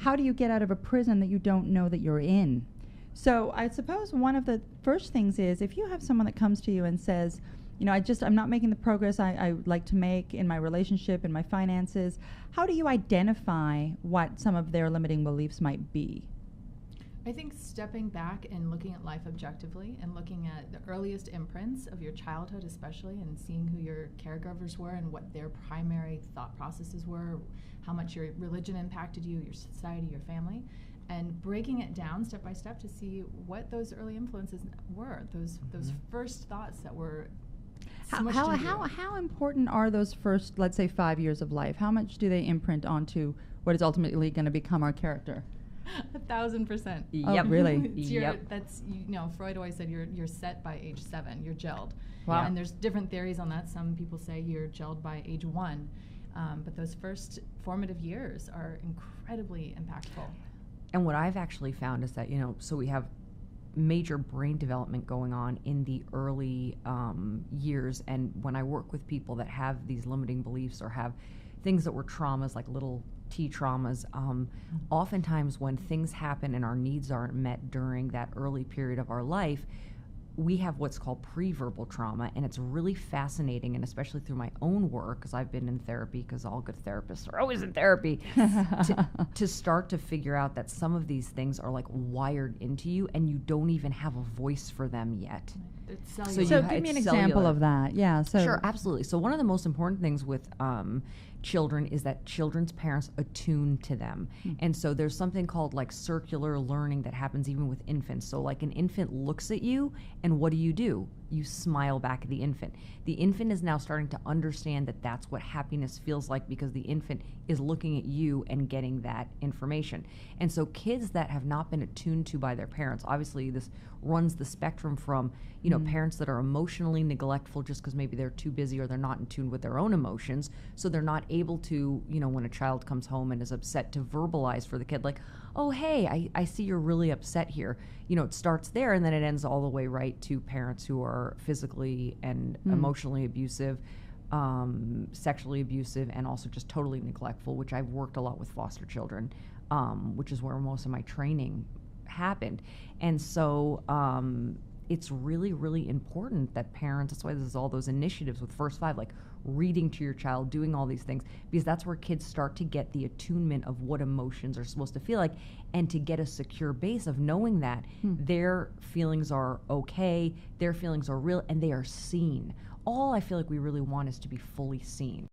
how do you get out of a prison that you don't know that you're in? So I suppose one of the first things is, if you have someone that comes to you and says, you know, I'm not making the progress I would like to make in my relationship, in my finances, how do you identify what some of their limiting beliefs might be? I think stepping back and looking at life objectively and looking at the earliest imprints of your childhood especially, and seeing who your caregivers were and what their primary thought processes were, how much your religion impacted you, your society, your family, and breaking it down step by step to see what those early influences were, those first thoughts that were How important are those first, let's say, 5 years of life? How much do they imprint onto what is ultimately going to become our character? 1,000%. Yep. Oh, really? Yep. That's, you know, Freud always said you're set by age 7. You're gelled. Wow. And there's different theories on that. Some people say you're gelled by age 1. But those first formative years are incredibly impactful. And what I've actually found is that, you know, so we have major brain development going on in the early years. And when I work with people that have these limiting beliefs or have things that were traumas, like little T traumas, oftentimes when things happen and our needs aren't met during that early period of our life, we have what's called pre-verbal trauma, and it's really fascinating, and especially through my own work, because I've been in therapy, because all good therapists are always in therapy, to start to figure out that some of these things are like wired into you, and you don't even have a voice for them yet. It's So cellular. give me an example of that. Yeah. So Sure, absolutely. So one of the most important things with children is that children's parents attune to them. And so there's something called like circular learning that happens even with infants. So like an infant looks at you, and what do? You smile back at the infant. The infant is now starting to understand that that's what happiness feels like, because the infant is looking at you and getting that information. And so kids that have not been attuned to by their parents, obviously this runs the spectrum from, you know, parents that are emotionally neglectful just because maybe they're too busy or they're not in tune with their own emotions, so they're not able to, you know, when a child comes home and is upset, to verbalize for the kid, like, oh, hey, I see you're really upset here. You know, it starts there, and then it ends all the way right to parents who are physically and emotionally abusive, sexually abusive, and also just totally neglectful, which I've worked a lot with foster children, which is where most of my training happened. And so it's really, really important that parents, that's why there's all those initiatives with First Five, like reading to your child, doing all these things, because that's where kids start to get the attunement of what emotions are supposed to feel like, and to get a secure base of knowing that their feelings are okay, their feelings are real, and they are seen. All I feel like we really want is to be fully seen.